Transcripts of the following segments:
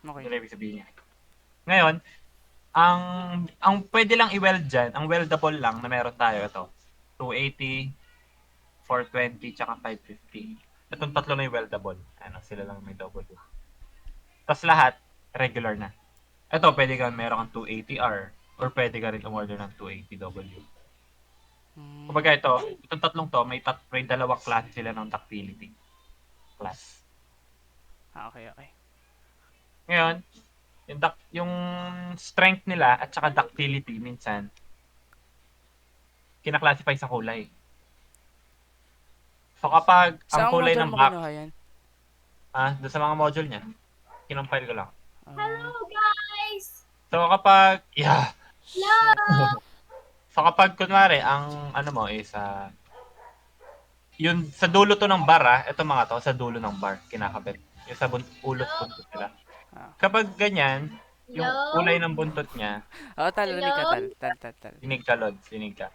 Okay. Yun ang ibig sabihin niya. Ngayon, ang pwede lang i-weld dyan, ang weldable lang na meron tayo ito. 280, 420, tsaka 550. Itong tatlo na yung weldable. Ano, sila lang may double. Tapos lahat, regular na. Ito, pwede ka meron kang 280R or pwede ka rin umorder ng 280W. Hmm. Kumbaga ito, itong tatlong to, may dalawang klase sila ng ductility class. Okay, okay. Ngayon, yung strength nila at saka ductility minsan, kina-classify sa kulay. So kapag ang Saan kulay module ng mo back, kinuha yan? doon sa mga module niya, kinompile ko lang. Ah, Hello, guys! So kapag, yeah. shit. So kapag kunwari, ang ano mo is, yun sa dulo to ng bar, ito mga to, sa dulo ng bar, kinakabit. Yung sa ulot-buntot nila. Ah. Kapag ganyan, yung kulay Hello? ng buntot niya, Oh, tal, rinig ka, Hello? tal. dinig ka, Lods, dinig ka.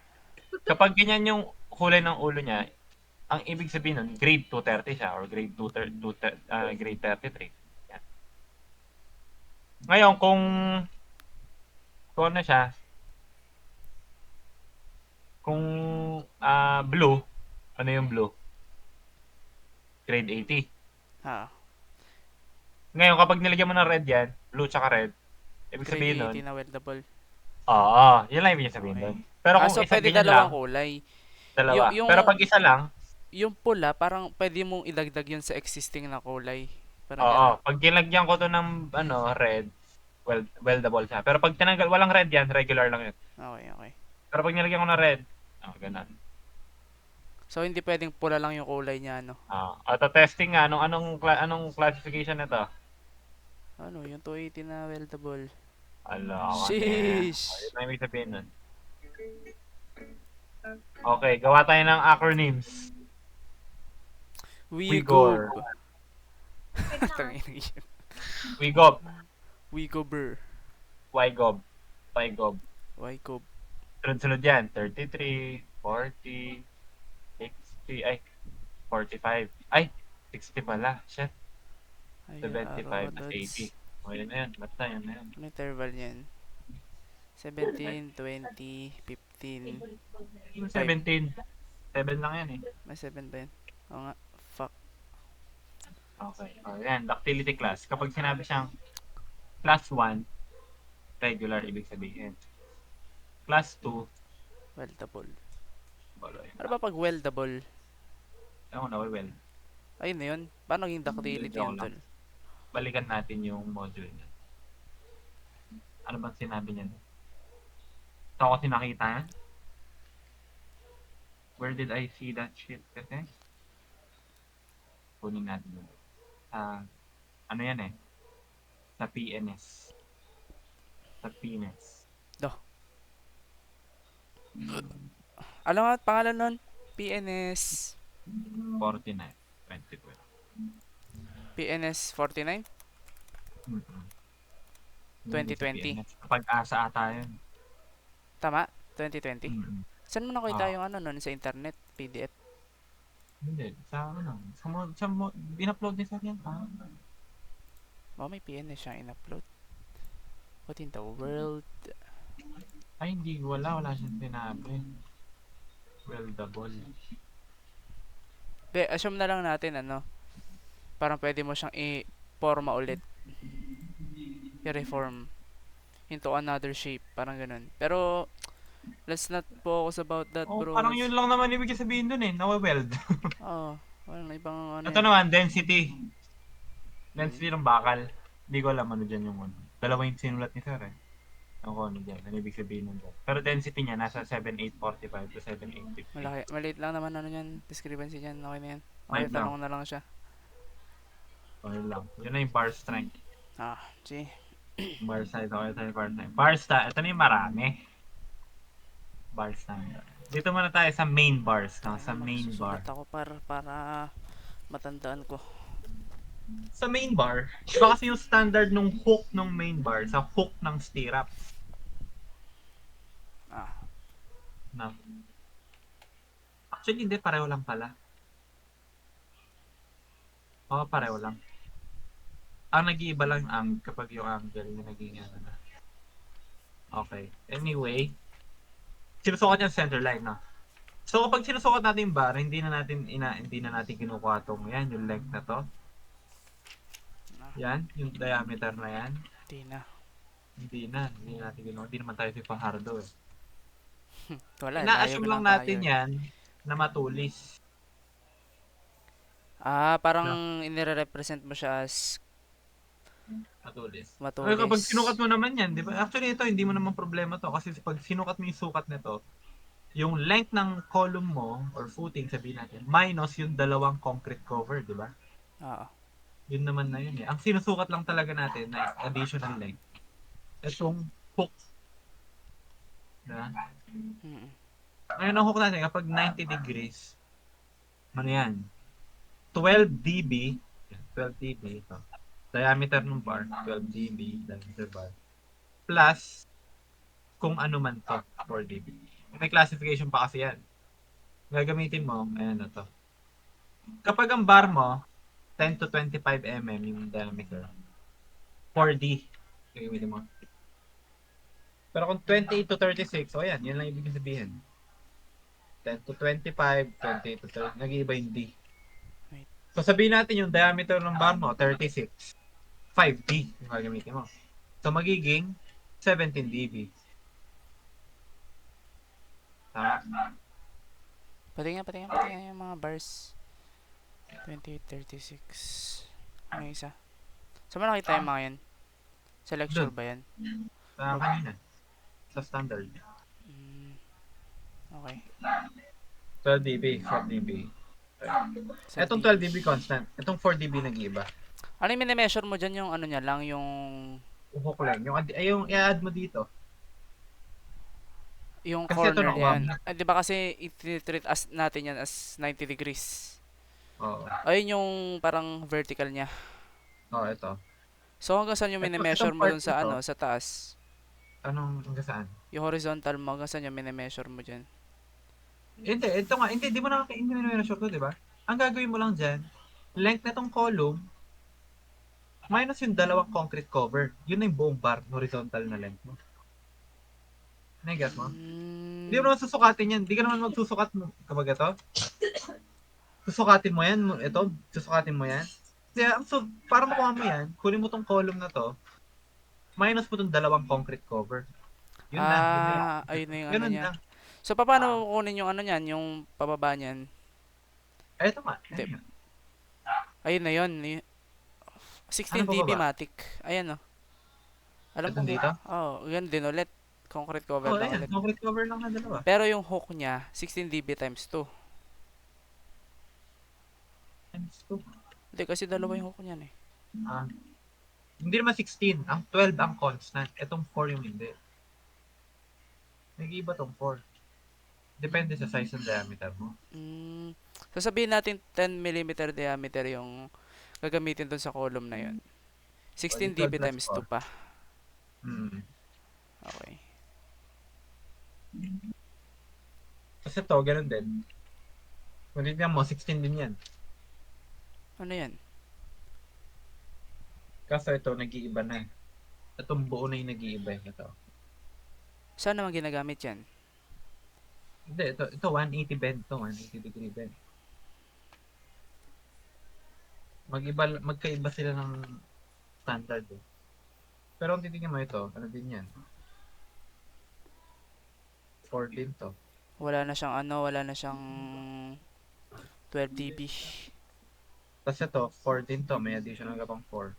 Kapag ganyan yung kulay ng ulo niya, ang ibig sabihin nun, grade 230 siya or grade 2, grade 33. Yan. Ngayon, kung ano siya, kung blue, ano yung blue? Grade 80. Ah, Ngayon, kapag nilagyan mo ng red yan, blue tsaka red, ibig grade sabihin nun, 80 na weldable. oo, yun lang ibig sabihin Okay. nun. Pero Ah, kung so isa pwede ganyan lang, dalawang kulay. dalawa. Pero Yung pag isa lang, yung pula, parang pwede mong idagdag yun sa existing na kulay. Parang oo, gano'n. pag nilagyan ko to ng red, weldable siya. Pero pag tinanggal, walang red yan, regular lang yun. Okay, okay. Pero pag nilagyan ko ng red, ganun. So, hindi pwedeng pula lang yung kulay niya, no? Auto testing nga, anong classification nito? Ano, yung 280 na weldable. Ala, kasi. Sheesh! Yun ang ibig sabihin nun. Okay, gawa tayo ng acronyms. We WIGOR. goob. Wait lang. Tangina yun. WIGOB. We goober. WIGOB. WIGOB. Why goob? Sunod-sunod yan. 33, 40, 60, ay, 45. Ay, 60 pala. Shit. Ay, araw, 75 at lods. 80. O, yun na yun. Basta yun na yun. Ano interval yan? 17, 20, 15, 5. 17. 7 lang yan eh. May 7 ba yan? Oo nga. Fuck. Okay. O, yan. Ductility class. Kapag sinabi siyang class 1, regular ibig sabihin. Class 2, Weldable. bolo yun. Ano ba pag weldable? Ewan ko na, well. Ayun na yun. Paano naging ductility Joke yan, lang. tol? Balikan natin yung module niya. Ano bang sinabi niya? Ito kasi nakita yan. Where did I see that shit kasi? Kunin natin yun. Ano yan eh? Sa PNS. Sa PNS. Doh. Alam nga pangalan nun? PNS. 49. 2012. PNS 49? Mm-hmm. Sa 2020. PNS. Pag-asa ata yun. Tama? 2020? Mm-hmm. Saan mo nakita yung ano nun? Sa internet? PDF? Hindi. Sa ano? In-upload niya sa akin. Oh, may PNS siya in-upload. What in the world? Ay, hindi. Wala siyang sinabi. Weldable. De, assume na lang natin ano. Parang pwede mo siyang i-forma ulit. I-reform into another shape. Parang ganun. Pero, let's not focus about that, Oh, bro. parang yun lang naman ibig sabihin dun eh. Nawe-weld. Oh, walang ibang ano Ito yan. naman, density. Hmm. Density ng bakal. Hindi ko alam ano dyan yung ano. Dalawa yung sinulat ni sir eh. Ako ano dyan. Ano ibig sabihin nun dyan. Pero density niya nasa 7845 to 7850. Malaki. Maliit lang naman ano yan. Discrepancy dyan. Okay na yan. Okay, Mind lang. tanong na lang siya. So, yun lang. Yun na yung bar strength. Ah, gee. Bar size. Okay tayo bar strength. Bar sta. Ito na yung marami. Bar standard. Dito muna tayo sa main bars. No? Sa main bar. Magsusulat ako para matandaan ko. Sa main bar, iba kasi yung standard nung hook ng main bar sa hook ng stirrup. Ah, Na. Actually, hindi. Pareho lang pala. Oo, pareho lang. Ang nag-iiba lang ang kapag yung angle na naging ano na. Okay. Anyway, sinusukat niya ang center line, no? So kapag sinusukat natin yung bar, hindi na natin kinukuha tong yan, yung length na to. Yan, yung diameter na yan. Di na. Hindi na natin kinukuha. Hindi naman tayo si Fajardo eh. Wala, layo Ina-assume lang lang tayo natin eh. yan na matulis. Parang No? inire-represent mo siya as Matulis. Ay, kapag sinukat matulis. mo naman yan, di ba? Actually, ito, hindi mo naman problema to. Kasi pag sinukat mo yung sukat nito, yung length ng column mo, or footing, sabihin natin, minus yung dalawang concrete cover, di ba? Oo. Yun naman na yun eh. Ang sinusukat lang talaga natin na additional length. Itong hook. Diba? Mm. Ngayon ang hook natin, kapag 90 degrees, ano yan? 12 dB, 12 dB ito. Diameter ng bar, 12 dB diameter bar. Plus, kung ano man to, 4 dB. May classification pa kasi yan. Gagamitin mo, ayan na to. Kapag ang bar mo, 10 to 25 mm yung diameter, 4D. Gagamitin mo. Pero kung 28 to 36, so ayan, yun lang ibig sabihin. 10 to 25, 28 to 30, nag-iiba yung D. Wait. So sabihin natin yung diameter ng bar mo, 36. 5D yung gagamitin mo. So magiging 17 dB. Tama? Pati nga yung mga bars. 28, 36. May isa. Saan mo nakita yung mga yan? Sa lecture Doon. ba yan? Kanina. Sa standard. Mm, okay. 12 dB, 4 dB. Etong 12 dB constant. Etong 4 dB nag-iiba. Ano yung mini-measure mo dyan, yung ano niya lang, yung Hook lang. Yung i-add mo dito. Kasi ito corner no, niya yan. Di ba kasi i-treat as natin yan as 90 degrees? Oo. Ayun yung parang vertical niya. Oo, ito. So hanggang saan yung mini-measure Itong mo part dun sa nito, ano, sa taas? hanggang saan? Yung horizontal mo, hanggang saan yung mini-measure mo dyan? Hindi, ito nga. Hindi mo na sure to, di ba? Ang gagawin mo lang dyan, length na itong column, minus yung dalawang concrete cover. Yun na yung buong bar, horizontal na length mo. Nagas mo? Hindi mo Mm, naman susukatin yan. Hindi ka naman magsusukat mo. Kapag ito, susukatin mo yan. Ito, susukatin mo yan. Kaya, so, para makuha mo yan, kunin mo tong column na to, minus mo tong dalawang concrete cover. Yun na. Yun na yung, ayun na yung ano ganun niya. lang. So paano mo kukunin yung ano niyan, yung pababa niyan? Ay, ito nga. Hindi. Ayun yun. Ayun na yun. Ano 16 pa dB ba? matic. Ayan oh. Alam ko. Itong dito? Yan din ulit. Concrete cover Oo, lang ayan. ulit. Concrete cover lang na dalawa. Pero yung hook niya, 16 dB times 2. Times 2. Hindi kasi dalawa yung hook niyan eh. Ah, hindi naman 16. Ang 12 ang constant. Itong 4 yung hindi. Nag-iiba tong 4. Depende sa size ng diameter mo. So sabihin natin 10 mm diameter yung gagamitin dun sa column na yun. 16 12 dB plus times 2 4. pa. Hmm. Okay. Kasi to, ganun din. Kung tignan mo, 16 din yan. Ano yan? Kaso ito, nag-iiba na. Itong buo na yung nag-iiba. Ito. Saan naman ginagamit yan? Hindi, ito 180 bend to, 180 degree bend. Magkaiba sila ng standard. Eh. Pero kung titignan mo ito, ano din yan? 14 to. Wala na siyang 12 dB. Tapos ito, 14 to, may additional ka pang 4.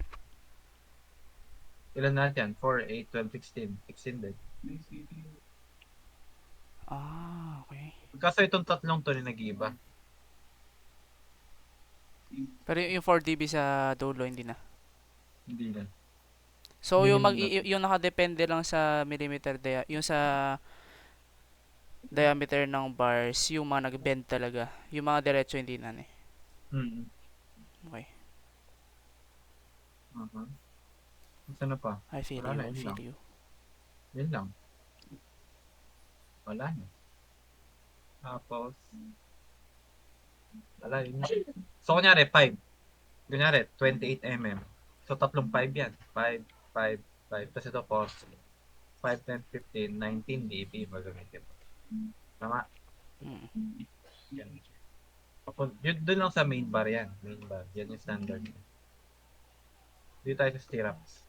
Ilan na yan? 4, 8, 12, 16. 16 din. Okay. Kaso itong tatlong to na nag-iiba. Pero yung 4 dB sa dulo, hindi na. Hindi na. So yung Minimum na. yung nakadepende lang sa millimeter yung sa diameter ng bars, yung mga nag-bend talaga. Yung mga diretso hindi na eh. Mm-hmm. Okay. Uh-huh. Saan na pa? I feel Wala you, na, I yun feel lang. you. Yun lang. Wala na. Tapos, wala yun lang. So, kunyari, 5. Kunyari, 28 mm. So, tatlong 5 yan. 5, 5, 5. Tapos ito, pause. 5, 10, 15, 19 dB magamitin mo. Tama? Mm. Yan. Yun, doon lang sa main bar yan. Main bar. Yan yung standard. Dito tayo sa stirrups.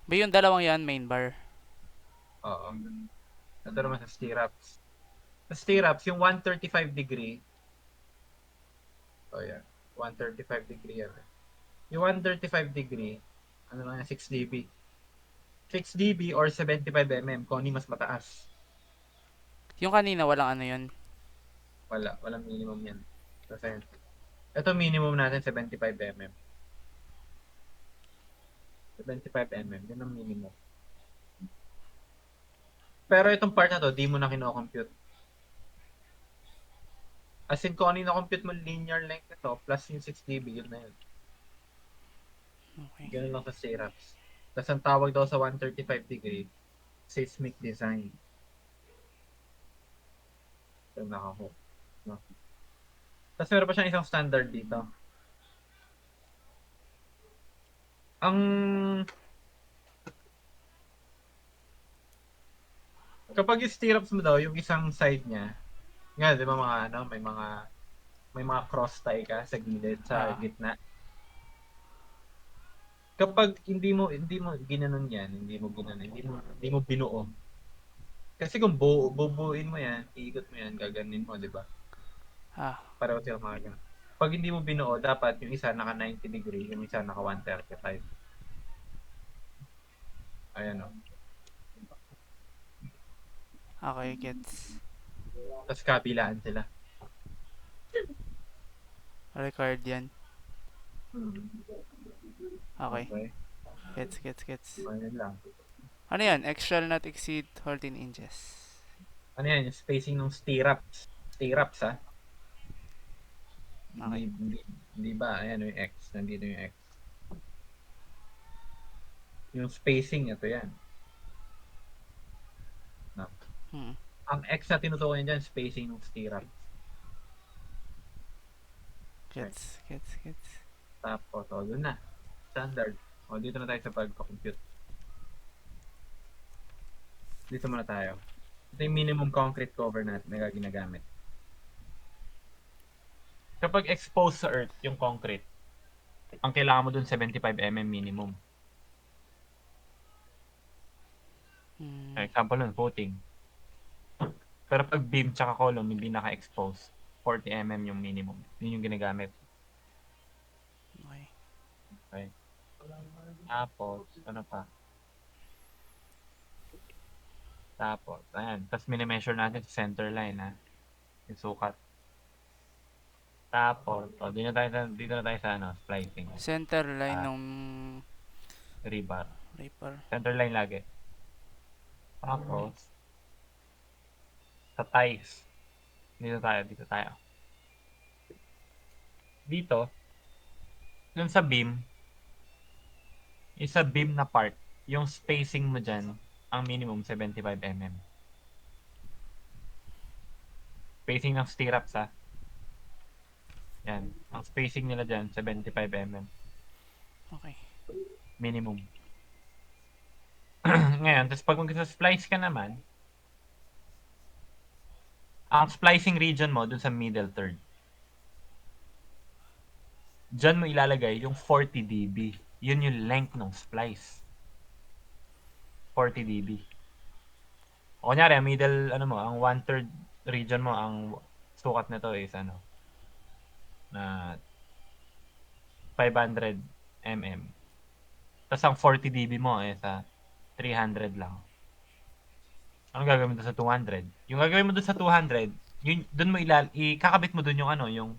Ba yung dalawang yan, main bar. Oo. Ito naman sa stirrups. Sa stirrups, yung 135 degree. Oh, yan. 135 degree yan. Yung 135 degree, ano lang yan, 6 dB. 6 dB or 75 mm, kung ano yung mas mataas. Yung kanina, walang ano yun. Walang minimum yan. Kasi, ito minimum natin 75 mm. 75 mm, yun ang minimum. Pero itong part na to, di mo na kino-compute. As in, kung ano yung na-compute mo linear length nito, plus yung 6 dB, yun na yun. Okay. Ganun lang sa stirrups. Tapos ang tawag daw sa 135 degree, seismic design. Ito nakahook. No? Tapos meron pa siyang isang standard dito. Ang kapag yung stirrups mo daw, yung isang side niya, nga, di ba mga ano, may mga cross tie ka sa gilid, sa Ah. gitna. Kapag hindi mo ginanon yan, hindi mo binuo. Kasi kung bubuin mo yan, iikot mo yan, gaganin mo, di ba? Ah. Pareho sila mga ganun. Pag hindi mo binuo, dapat yung isa naka 90 degree, yung isa naka 135. Ayan o. Okay, gets. Tapos kabilaan sila. Record yan. Okay. Okay. Gets. Ayan lang. Ano yan? X shall not exceed 14 inches. Ano yan? Yung spacing ng stirrups. Stirrups, ha? Okay. Hindi ba? Ayan yung X. Nandito yung X. Yung spacing, ito yan. No. Hmm. Ang X na tinutukoy dyan, spacing ng stirrups. Gets. Tapos, doon na. Standard. Dito na tayo sa pag-compute. Dito muna tayo. Ito yung minimum concrete cover natin na ginagamit. Kapag exposed sa earth yung concrete, ang kailangan mo dun 75 mm minimum. Hmm. Example nun, footing. Pero pag beam tsaka column, hindi naka-expose, 40 mm yung minimum. Yun yung ginagamit. Okay. Okay. Tapos, ano pa? Tapos, ayan. Tapos minimeasure natin sa center line, ha? Yung sukat. Tapos, dito na tayo sa ano, splicing. Center line Ah. ng Rebar. reaper. Center line lagi. Tapos, sa ties. Dito tayo. Dito, dun sa beam, yung sa beam na part, yung spacing mo dyan, ang minimum 75 mm. Spacing ng stirrups, ha? Yan. Ang spacing nila dyan, 75 mm. Okay. Minimum. Ngayon, tapos pag mag-splice ka naman, ang splicing region mo dun sa middle third. Diyan mo ilalagay yung 40 dB. Yun yung length ng splice. 40 dB. O kunyari, ang middle, ano mo, ang 1/3 region mo, ang sukat nito is ano, na 500 mm. Tapos ang 40 dB mo is 300 lang. Anong gagawin mo doon sa 200? Yung gagawin mo doon sa 200, yun doon mo ikakabit mo doon yung ano, yung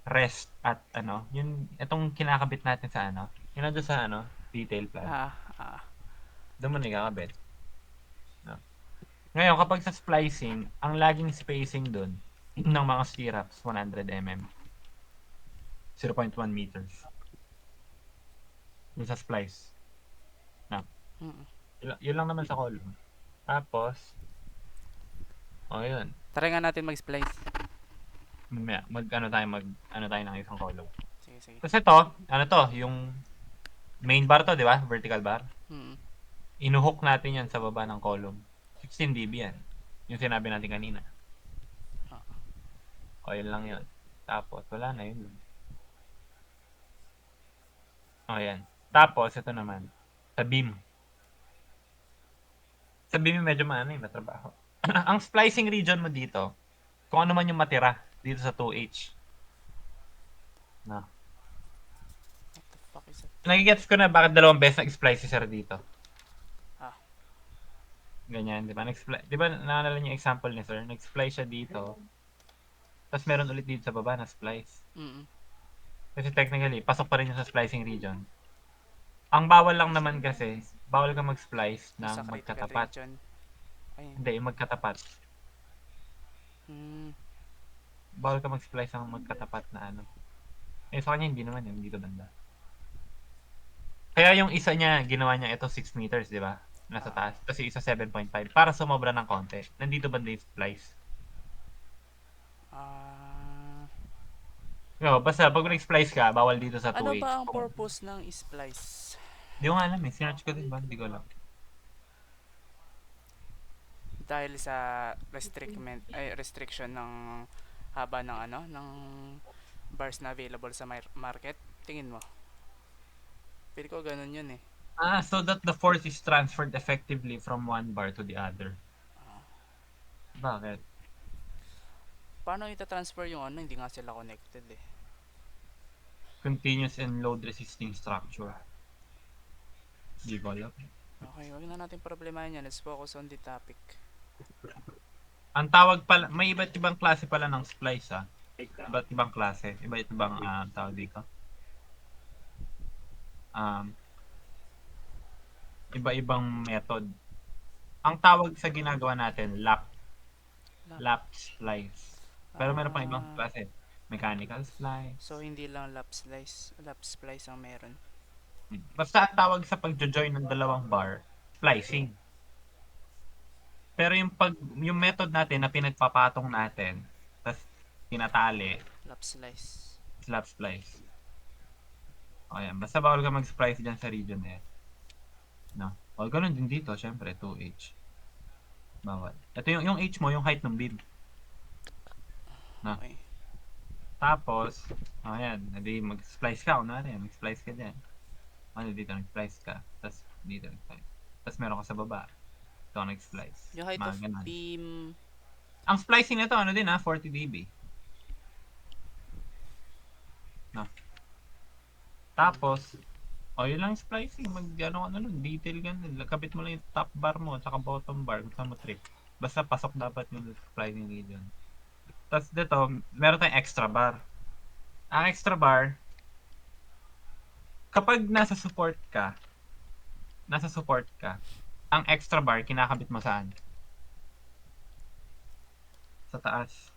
rest at ano, yung itong kinakabit natin sa ano, yun nandoon sa ano, detail plan. Doon mo na ikakabit. No. Ngayon, kapag sa splicing, ang laging spacing doon ng mga stirrups, 100 mm. 0.1 meters. Doon sa splice. No. Yun lang naman sa column. Tapos, yun. Try nga natin mag-splice. Ano tayo ng isang column. Sige. Tapos ito, ano to, yung main bar to, di ba? Vertical bar. Mm. Inuhook natin yan sa baba ng column. 16 dB yan. Yung sinabi natin kanina. Ah. O, yun lang yun. Tapos, wala na yun. O, yan. Tapos, ito naman. Sa beam. Sa beam medyo matrabaho. Ang splicing region mo dito, kung ano man yung matira dito sa 2H. No. What the fuck is that? Nagigets ko na bakit dalawang beses nag-splice si sir dito. Ah. Ganyan, di ba? Di ba, naalala niyo yung example ni sir? Nag-splice siya dito. Tapos meron ulit dito sa baba na splice. Mm. Kasi technically, pasok pa rin yung sa splicing region. Ang bawal lang naman kasi, bawal ka mag-splice Sa ng critical magkatapat. region. Ay. Hindi, yung magkatapat. Mm. Bawal ka mag-splice ng magkatapat na ano. Eh, sa kanya hindi naman yun, dito banda. Kaya yung isa niya, ginawa niya ito 6 meters, di ba? Nasa taas. Kasi isa 7.5 para sumobra ng konti. Nandito banda yung splice. Ah. No, basta pag nag-splice ka, bawal dito sa 2H. Ano ba ang purpose ng splice? Di ko nga alam eh. Sinerch ko din ba? Hindi ko alam. Dahil sa restriction ng haba ng ng bars na available sa market. Tingin mo. Pili ko ganun yun eh. So that the force is transferred effectively from one bar to the other. Bakit? Paano ita-transfer yung ano? Hindi nga sila connected eh. Continuous and load resisting structure. Di ko alam. Okay, wag na natin problemahin yan. Let's focus on the topic. Ang tawag pala, may iba't ibang klase pala ng splice ah. Iba't ibang klase. Iba't ibang tawag dito. Iba-ibang method. Ang tawag sa ginagawa natin, lap splice. Pero meron pang ibang klase. Mechanical splice. So, hindi lang lap splice ang meron. Basta ang tawag sa pagjo-join ng dalawang bar, splicing. Pero yung method natin na pinagpapatong natin, tapos tinatali, Lap slice. slap splice. O yan, basta bawal ka mag-splice dyan sa region na yan. No? O ganun din dito, syempre, 2H. Bawal. Ito yung H mo, yung height ng beam. No? Okay. Tapos, ayan, hindi mag-splice ka, kunwari, mag-splice ka dyan. Ano dito, nag-splice ka. Tapos dito, nag-splice. Tapos meron ka sa baba. Ito, nag-splice. Yung height Mga of ganun. beam. Ang splicing nito, ano din 40 dB. No. Tapos, yun lang yung splicing. Ano, detail ganun. Kabit mo lang yung top bar mo, tsaka bottom bar, kung saan mo trip. Basta pasok dapat yung splicing region. Tapos dito, meron tayong extra bar. Ang extra bar, kapag nasa support ka, ang extra bar, kinakabit mo saan? Sa taas.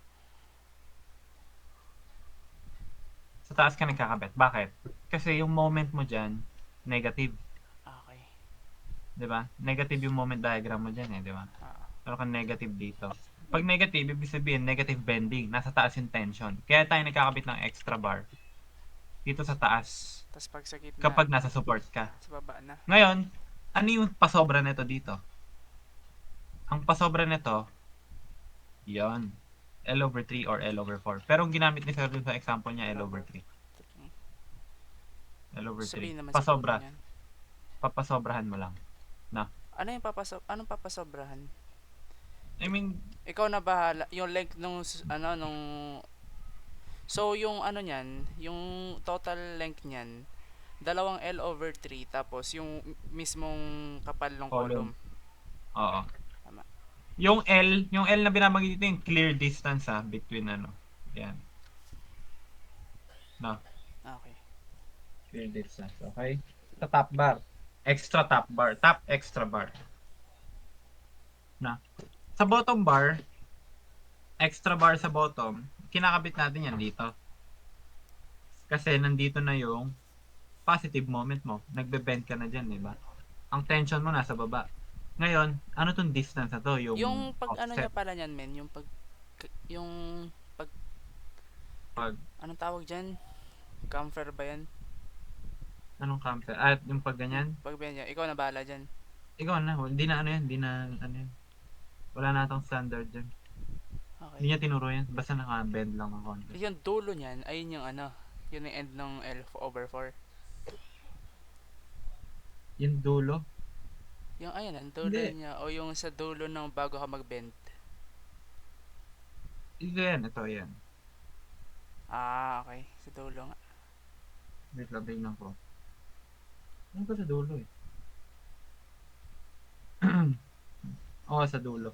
Sa taas ka nagkakabit. Bakit? Kasi yung moment mo dyan, negative. Okay. Diba? Negative yung moment diagram mo dyan eh, diba? Pero kang negative dito. Pag negative, ibig sabihin, negative bending. Nasa taas yung tension. Kaya tayo nagkakabit ng extra bar. Dito sa taas. Tapos pag sa gitna, Kapag nasa support ka. sa baba na. Ngayon, ano yung pasobra nito dito? Ang pasobra nito, yon L over 3 or L over 4. Pero ang ginamit ni Sir dun sa example niya, L over 3. L over 3. Sabihin naman Pasobra. siguro niyan. Papasobrahan mo lang. Ano yung anong papasobrahan? I mean, Ikaw na bahala. Yung length nung So yung ano niyan, yung total length niyan, dalawang L over 3 tapos yung mismong kapal ng column. oo. Tama. Yung L na binabanggit dito yung clear distance between yan. No, Okay. clear distance, okay? Sa top bar, extra top bar, top extra bar. Na. Sa bottom bar, extra bar sa bottom, kinakabit natin yan dito. Kasi nandito na yung positive moment mo. Nagbe-bend ka na dyan, di ba? Ang tension mo nasa baba. Ngayon, ano tong distance na to? Yung pag ano offset. niya pala niyan, men, yung Pag anong tawag diyan? Camfer ba 'yan? Anong camper? At yung pag ganyan? Pag ganyan, ikaw na bahala dyan. Ikaw na, hindi na ano yan, hindi na ano yan. Wala na atong standard dyan. Hindi Okay. niya tinuro yan, basta naka-bend lang ng konti. Yung dulo niyan, ayun yung ano, yun yung end ng L/4. Yung dulo? Yung ayun, ang dulo Hindi. niya, o yung sa dulo ng bago ka mag-bend. Ito yan. Ah, okay. Sa dulo nga. Wait lang, tingnan ko. Ano ba sa dulo eh? Oo, sa dulo.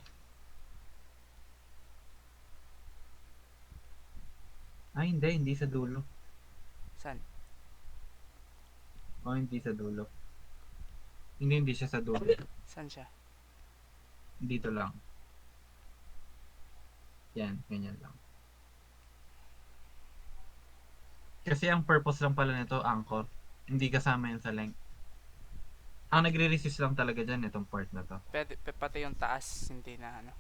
Ay, hindi sa dulo. Saan? Oo, hindi sa dulo. Hindi siya sa dulo. Saan siya? Dito lang. Yan, ganyan lang. Kasi ang purpose lang pala nito, anchor. Hindi kasama yan sa length. Ang nagre-resist lang talaga dyan, itong part na to. Pati yung taas, hindi na ano.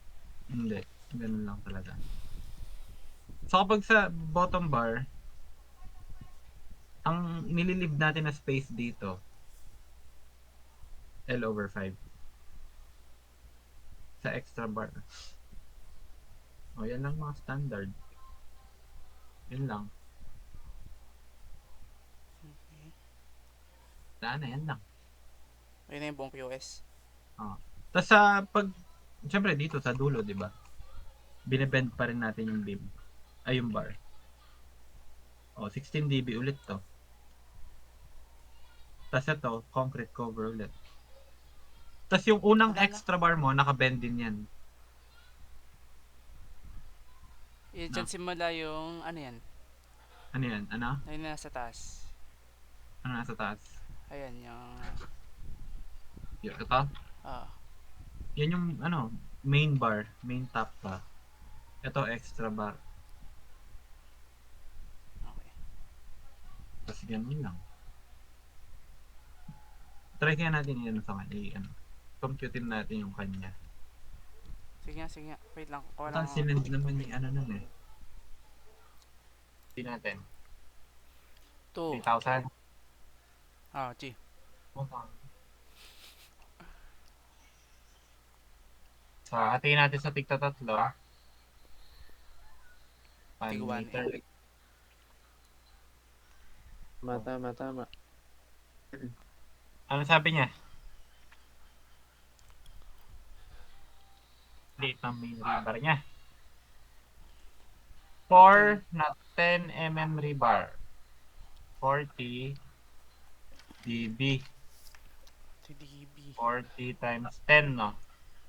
Hindi. Ganun lang talaga. So kapag sa bottom bar, ang nililib natin na space dito, L/5. Sa extra bar. O, yan lang mga standard. Yun lang. Okay. Wala na, yan lang. Ayun na yung buong QS. Tapos sa pag, syempre dito sa dulo, di ba? Binebend pa rin natin yung beam. Ay, yung bar. O, 16 dB ulit to. Tapos ito, concrete cover ulit. Tapos yung unang Wala na. extra bar mo, nakabend din yan. Yun, dyan simula yung, ano yan? Ano yan? Ano? Ayun na nasa taas. Ano nasa taas? Ayan, yung, Yung ito? ah, Yan yung, ano, main bar. Main top ba? Ito, extra bar. okay. Tapos ganun lang. Try kaya natin yan sa kanya. Ano, computein natin yung kanya. Sige nga. Wait lang, kuha Total, lang. sinend naman yung ano nun eh. Hindi natin. 2. 3,000. Ah, G. So, hatiin natin sa tigta tatlo. Tig 1 1 meter. Tama. Ano sabi niya? Liit ng main rebar niya. 4 na 10 mm rebar. 40 dB. 2 dB. 40 times 10, no?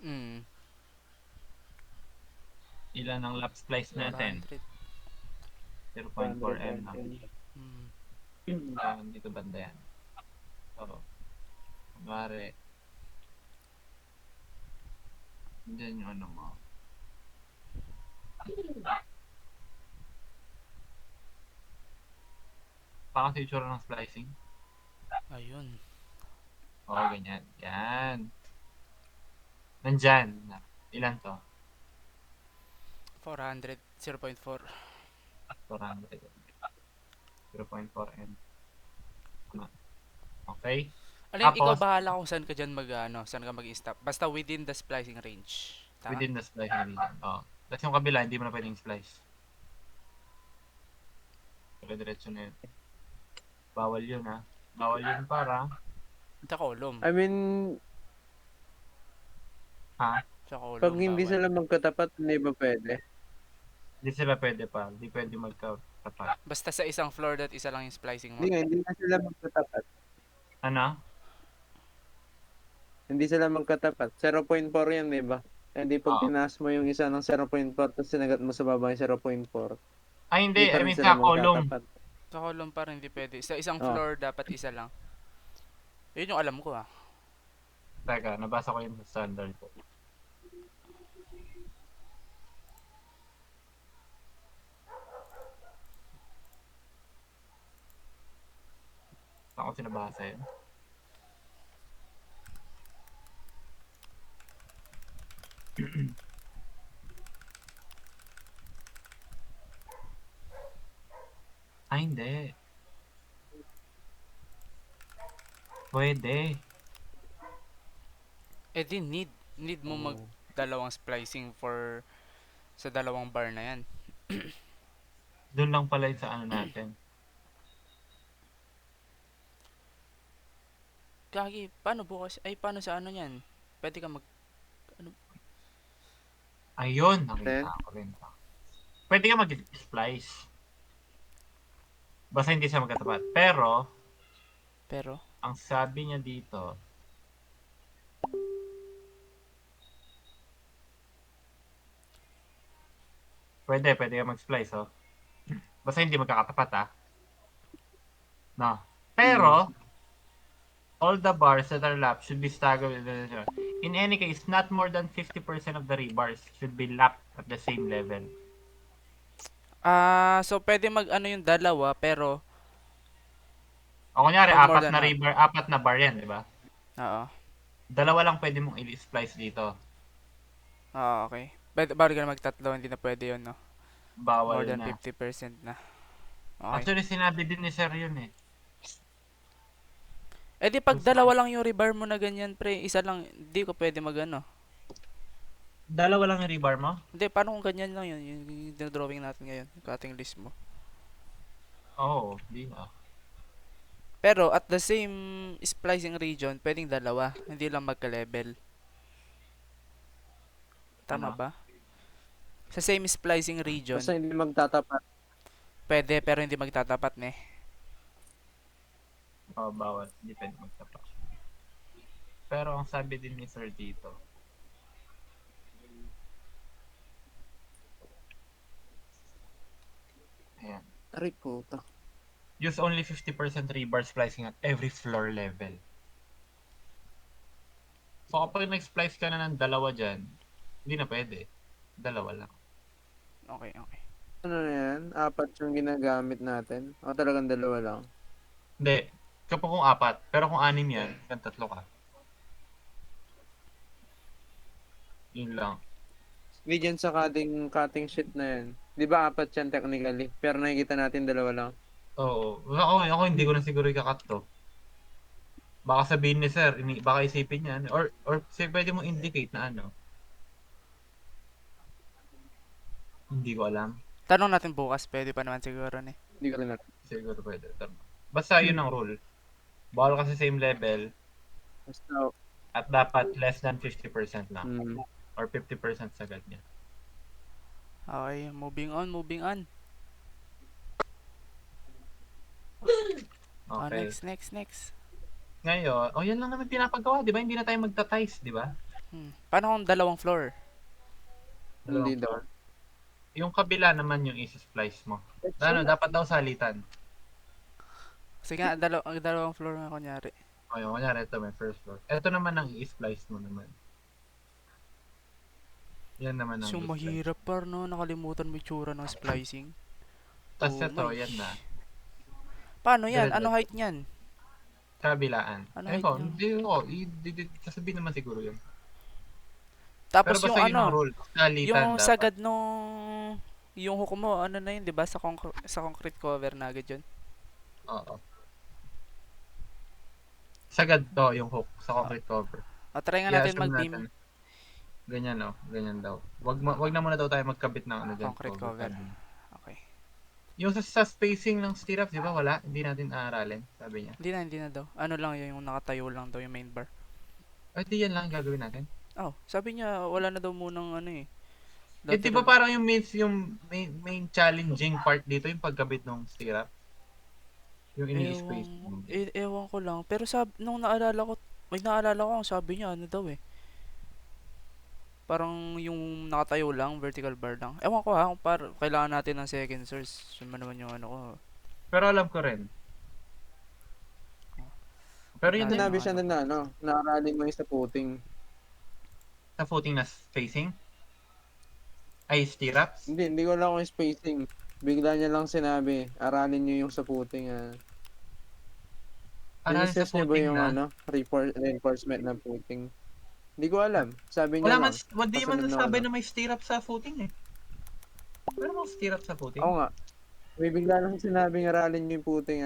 Mm. Ilan ang lap splice natin? 400. 0.4 m, no? Mm. Dito banda yan. So, kumari, dyan yung ano mo. Baka sa itsura ng splicing. Ayun. Oo, ganyan. Yan. Nandyan. Ilan to? 400. 0.4. 400. 0.4 m. Okay? Alin, ikaw Tapos, bahala kung saan ka dyan saan ka mag-stop. Basta within the splicing range. Tama? within the splicing region. Oo. Tapos yung kabila, hindi mo na pwedeng splice. Dire-diretso na yun. Bawal yun, ha? Bawal yun para... Sa column. I mean, Ha? Sa column. pag hindi bawal. sila magkatapat, hindi ba pwede? Hindi sila pwede pa. Hindi pwede magkatapat. Basta sa isang floor that isa lang yung splicing mo. Hindi na sila magkatapat. Ano? Hindi sila magkatapat. 0.4 yan, di ba? Hindi pag Oo. tinaas mo yung isa ng 0.4 tapos sinagat mo sa baba yung 0.4, Ay, hindi. pa I rin mean, sila sa column. magkatapat. Sa column pa rin hindi pwede. Sa isang Oh. floor dapat isa lang. Yun yung alam ko Teka, nabasa ko yung standard ko. Saan ko sinabasa yun? Ay, hindi. Pwede. Eh di need mo mag Oo. dalawang splicing for sa dalawang bar na yan. Doon lang pala yun sa ano natin. Gagi, paano bukas? Ay, paano sa ano yan? Pwede ka mag... Ayun, Then, nakita ko rin. Pwede ka mag-splice. Basta hindi siya magkatapat. Pero, Pero, ang sabi niya dito, pwede ka mag-splice, oh. Basta hindi magkakatapat, ah. No. Pero, all the bars that are lapped should be staggered with in any case, not more than 50% of the rebars should be lapped at the same level. so pwede mag ano yung dalawa, pero, O kunyari, wag more than half. apat na bar yan, di ba? Oo. Dalawa lang pwede mong i-splice dito. Oo, okay. Pwede, bawal ka na magtatlo, hindi na pwede yun, no? More Bawal than na. 50% na. Okay. Actually, sinabi din ni Sir yun eh. Eh di pag dalawa lang yung rebar mo na ganyan, pre, isa lang, di ko pwede mag ano. Dalawa lang yung rebar mo? Hindi, paano kung ganyan lang yun, yung drawing natin ngayon, yung cutting list mo. Oo, di na. Pero at the same splicing region, pwedeng dalawa, hindi lang magka-level. Tama Ano? ba? Sa same splicing region, basta hindi magtatapat. pwede pero hindi magtatapat, ne. Oo, bawal. Hindi pwede magtapak. Pero ang sabi din ni Sir dito, ayan. Aray puta. Use only 50% rebar splicing at every floor level. So kapag nag-splice ka na ng dalawa dyan, hindi na pwede. Dalawa lang. Okay, okay. Ano na yan? Apat yung ginagamit natin. O talagang dalawa lang. Hindi. Kapag kung apat. Pero kung anim yan, yan tatlo ka. Yun lang. Hindi dyan sa cutting sheet na yan. Di ba apat yan technically? Pero nakikita natin dalawa lang. Oo. Ako hindi ko na siguro ikakat to. Baka sabihin ni Sir, baka isipin niya. Or pwede mo indicate na ano. Hindi ko alam. Tanong natin bukas, pwede pa naman siguro, ne. Hindi ko rin alam. Siguro pwede. Tama. Basta yun ang rule. Bawal kasi same level Basta, at dapat less than 50% lang. mm, Or 50% sagad niya. Okay, moving on, moving on. Oh, Okay. next. Ngayon, yan lang naman pinapagawa, di ba? Hindi na tayo magta-ties, di ba? Paano kung dalawang floor? hindi Dalawang daw. floor. Yung kabila naman yung isa-splice mo. Ano, dapat daw salitan. Sige nga, dalawang floor nga kunyari. O yun, kunyari ito may first floor. Ito naman ang i-splice mo naman. Yan naman ang So, i-splice. mahirap par, no? Nakalimutan mo yung tsura ng splicing. Tapos Oh ito, my. yan na. Paano yan? Diretso. Ano height niyan? Kabilaan. Ano Ayun height ko, niya? sasabihin naman siguro yun. Tapos Pero yung basta yun ang ano, rule. Salitan yung dapat. sagad nung yung hook mo, ano na yun, 'di ba? Sa concrete cover na agad 'yun. Oo. Sagad to yung hook sa concrete cover. O try nga natin I-assume mag-beam natin. Ganyan ganyan daw. Wag na muna daw tayo magkabit ng ano dyan. concrete cover. Okay. Yung sa spacing ng stirrups, di ba wala? Hindi natin aaralin, sabi niya. Hindi na daw. Ano lang yun, yung nakatayo lang daw yung main bar. Ay, di yan lang gagawin natin. Oh, sabi niya wala na daw munang ano eh. Di ba parang yung main challenging part dito yung pagkabit ng stirrup? Yung ini-space. Ewan ko lang. Pero nung naalala ko, ang sabi niya, ano daw eh. Parang yung nakatayo lang, vertical bar lang. Ewan ko ha, kung kailangan natin ng second source. Yun man naman yung ano ko. Pero alam ko rin. Pero yun Ano, Sinabi siya na naaralin mo yung sa puting. sa footing na facing? Ay, stirrups? Hindi ko alam kung yung spacing. Bigla niya lang sinabi, aralin niyo yung sa puting. Aralin sa Diniscuss niya ba footing yung na? reinforcement ng puting? Hindi ko alam. Sabi niya Wala man, lang. di man Kasunod na sabi ano. na may stirrup sa footing eh. Pero may stirrup sa footing? Oo nga. May bigla lang sinabing aralin niyo yung puting.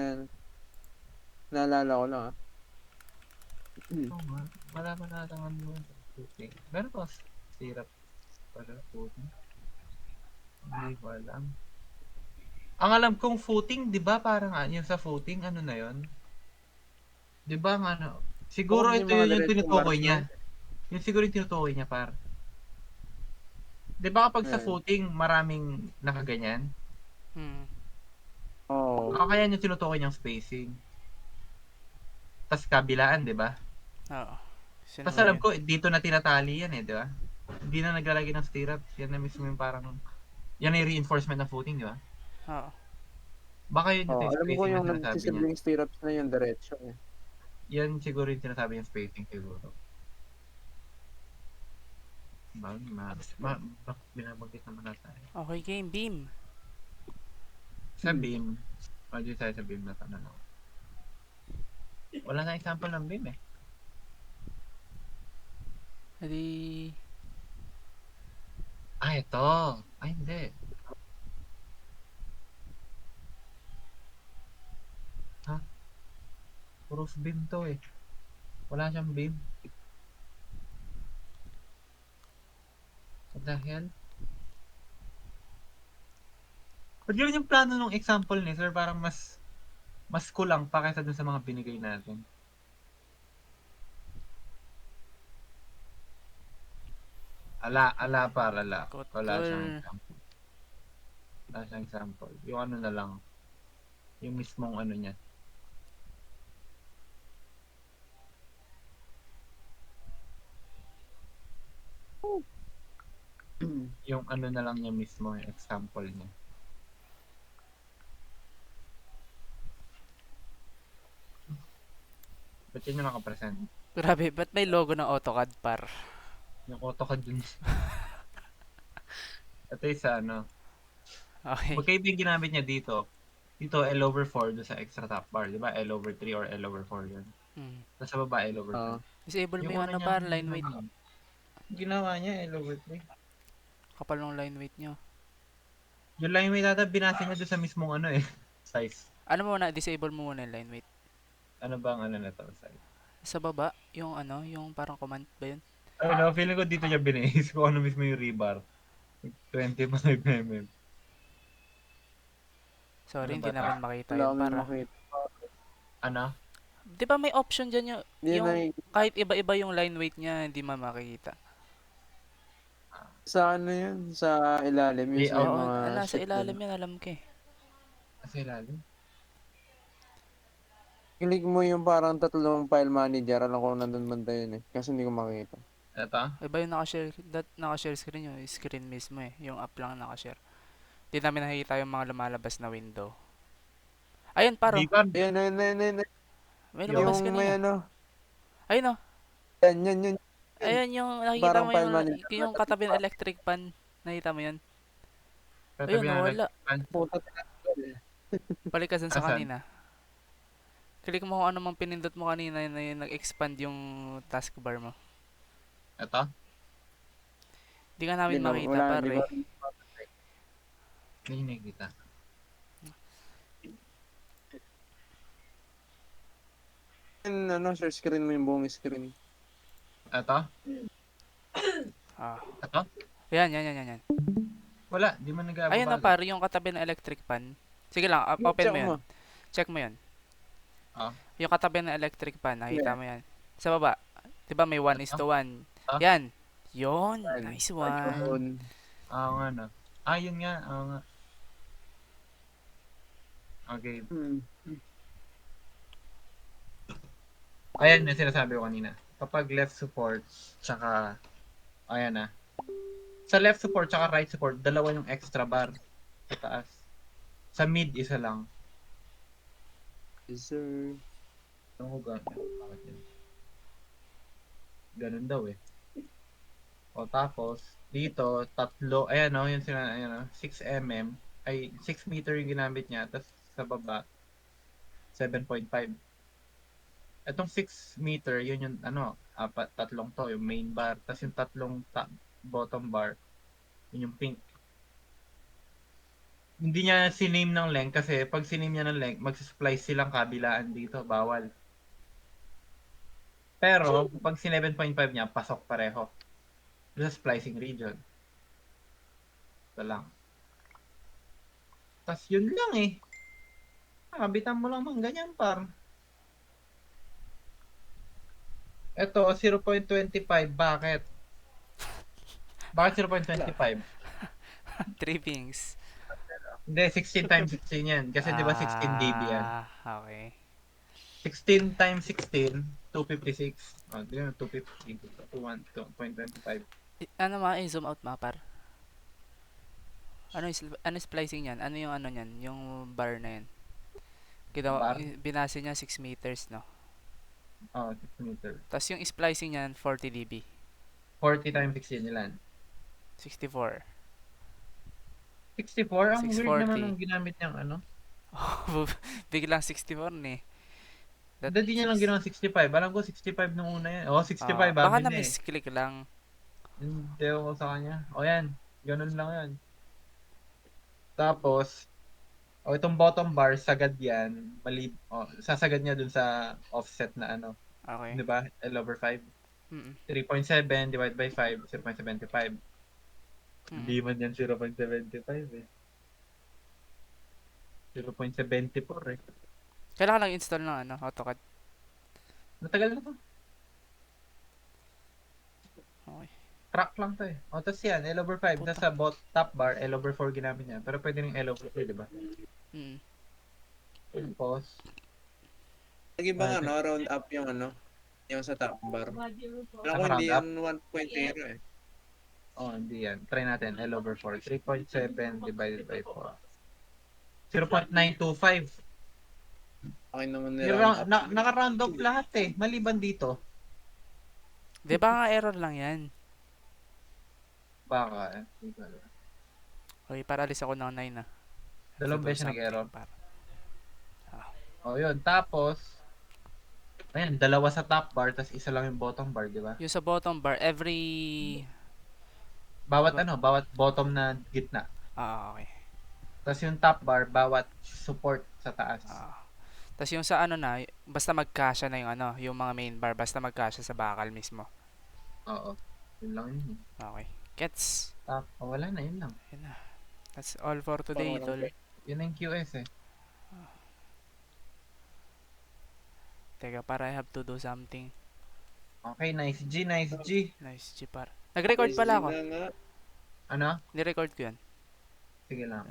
Naalala ko lang Oo nga. Wala pa nata ang ano sa footing. Meron pa stirrup pala footing. Hindi ko alam. Ang alam kong footing, 'di ba? Parang yung sa footing ano na 'yon? 'Di ba ang ano? Oo, Siguro ito yung mga yun yung diretsong tinutukoy bars niya. lang. Yun siguro yung tinutukoy niya par. 'Di ba kapag sa Ayan. footing maraming nakaganyan? Hmm. Oo. Baka kaya yung tinutukoy niyang spacing. Tas kabilaan, 'di ba? Oo. Tas Sino alam yun? ko dito na tinatali yan eh, 'di ba? Hindi na naglalagay ng stirrup. Yan na mismo yung parang yan yung reinforcement ng footing, 'di ba? Oo. Baka yun Oo, yung alam ko spacing na yung sinasabi niya. nagsisilbing stirrups na yung diretso eh. Yan siguro yung sinasabi niyang spacing siguro. Bakit binabanggit naman natin? Okay, game. Beam. Sa beam, di tayo sa beam na tanong. Wala na example ng beam eh. Edi... Ah, ito. Ay, hindi. Ha? Puro beam to eh. Wala siyang beam. What the hell? Pag yun yung plano ng example ni sir, parang mas kulang pa kaysa dun sa mga binigay natin. Ala para ala. Wala siyang Kotol. example. Wala siyang example. Yung ano na lang. Yung mismong ano niya. Yung ano na lang niya mismo, yung example niya. Ba't yun yung nakapresent? Grabe, ba't may logo ng AutoCAD par? Yung AutoCAD dun. Ito yung sa ano. Okay. Magkaiba yung ginamit niya dito. Dito, L over 4 doon sa extra top bar. Di ba? L over 3 or L over 4 yun. Hmm. Tapos sa baba, L over 3. Oo. Disable mo Yung yung una ano niyang par, line weight. ginawa niya, L over 3. Kapal ng line weight nyo. Yung line weight ata, binasa niya doon sa mismong ano eh. Size. Ano mo na, disable mo muna yung line weight. Ano ba ang ano na to? Size. Sa baba, yung ano, yung parang command ba yun? Ay no, feeling ko dito niya binase kung ano mismo yung rebar. 25 mm. Sorry, Ano hindi ba to? namin makita Wala yun kami para. makita. Ano? Di ba may option dyan Hindi yung na kahit iba-iba yung line weight niya, hindi makikita. sa ano yun, sa ilalim yung sa may Layout? Oo, mga nasa sheet ilalim din. yan, alam ko eh. Kasi ilalim. Click mo yung parang tatlong file manager, alam ko nandun banda yun eh. Kasi hindi ko makita. Ito? Iba yung nakashare screen yung screen mismo eh. Yung app lang nakashare. Hindi namin nakikita yung mga lumalabas na window. Ayun, paro. Rebar. Ayan, ayan, ayan, ayan, ayan. May Yung lumabas Yung may kanina. ano, Ayun oh. yan, yan, yan. Ayan yung nakikita Parang mo file manager. yung katabi ng electric pan. Nakita mo yun? Ayun, Tatabi na nawala. nagpan. Puta talaga eh. Balik ka dun sa Asan? kanina. Click mo kung ano mang pinindot mo kanina na yung nag-expand yung taskbar mo. Ito? Hindi ka namin Hindi na, makita wala, di pare. ba? Hindi nakikita. Yan, ano, share screen mo yung buong screen. Ito? Ah. Ito? Yan. Wala. Di man Ayun na nag-ababalik. pare, yung katabi ng electric pan. Sige lang, open Check mo yun. mo. Check mo yun. Ah. Yung katabi ng electric pan, nakita mo yan. Sa baba, di ba may 1:1? Ah? Yan. Yon, Yan. nice one. Ayun. Oo nga no. Ah, yun nga. Oo nga. Okay. Hmm. Ayan yung sinasabi ko kanina. Kapag left support, tsaka, ayan na. Sa left support, tsaka right support, dalawa yung extra bar sa taas. Sa mid, isa lang. Yes, sir. Ano ko gano'n? Bakit yun? Ganun daw eh. O tapos, dito, tatlo, ayan o, yun sila, ayan o, 6 mm, ay 6 meter yung ginamit niya, tapos sa baba, 7.5. Etong 6 meter, yun yung, ano, tatlong to, yung main bar, tapos yung tatlong bottom bar, yun yung pink. Hindi niya siname ng length kasi pag siname niya ng length, magsisplice silang kabilaan dito, bawal. Pero, pag 11.5 niya, pasok pareho. Doon sa splicing region. Ito lang. Tapos yun lang eh. Kabitan mo lang mga ganyan par. Ito, 0.25. Bakit? Bakit 0.25? Trippings. Hindi, 16 times 16 yan. Kasi di ba 16 dB yan? Okay. 16 times 16, 256. Oh, di ba 250. 2.25. Ano zoom out par? Ano splicing yan? Ano yung ano niyan? Yung bar na yan? Bar? Binase niya 6 meters, no? Oh, 6 meter. Tapos yung splicing niyan, 40 dB. 40 times 16 ilan? 64. 64? Ang weird 640. naman ang ginamit niyang ano. Biglang 64 ni. That Hindi niya lang ginawa 65. Alam ko 65 nung una yan. Oh, 65 baka amin na eh. misclick lang. Hindi ako sa kanya. O yan. Ganun lang yan. Tapos, itong bottom bar, sagad yan. Sasagad niya dun sa offset na ano. Okay. Di ba? L over 5. Mm. 3.7 divided by 5, 0.75. Hindi Mm. man yan 0.75 eh. 0.74 eh. Kailangan lang install ng AutoCAD. Matagal na to. Okay. Crack lang to eh. O, tapos yan, L over 5. Puta. Tapos sa top bar, L over 4 ginamit niya. Pero pwede rin L over 3, di ba? Mm. Tapos, Nag-ibang round up yung yung sa top bar. Alam ko Ang hindi round yan 1.0 eh. hindi yan. Try natin. L over 4. 3.7 divided by 4. 0.925. Okay naman nila. Naka-round off lahat eh. Maliban dito. Di ba nga error lang yan? Baka eh. Okay, para alis ako ng 9 Dalawang To do beses nag-error. something, par. Yun. Tapos, ayan, dalawa sa top bar, tapos isa lang yung bottom bar, di ba? Yung sa bottom bar, Bawat Diba? bawat bottom na gitna. okay. Tapos yung top bar, bawat support sa taas. Tapos yung sa basta magkasya na yung mga main bar, basta magkasya sa bakal mismo. Oo. Yun lang yun. Okay. Gets. Wala na, yun lang. Yun na. That's all for today, Parang tol. Yun ang QS eh. Teka, para I have to do something. Okay, nice G, nice G. Nice, G, par. Nag-record pala ako. na nga. Ano? Ni-record ko yan. Sige lang.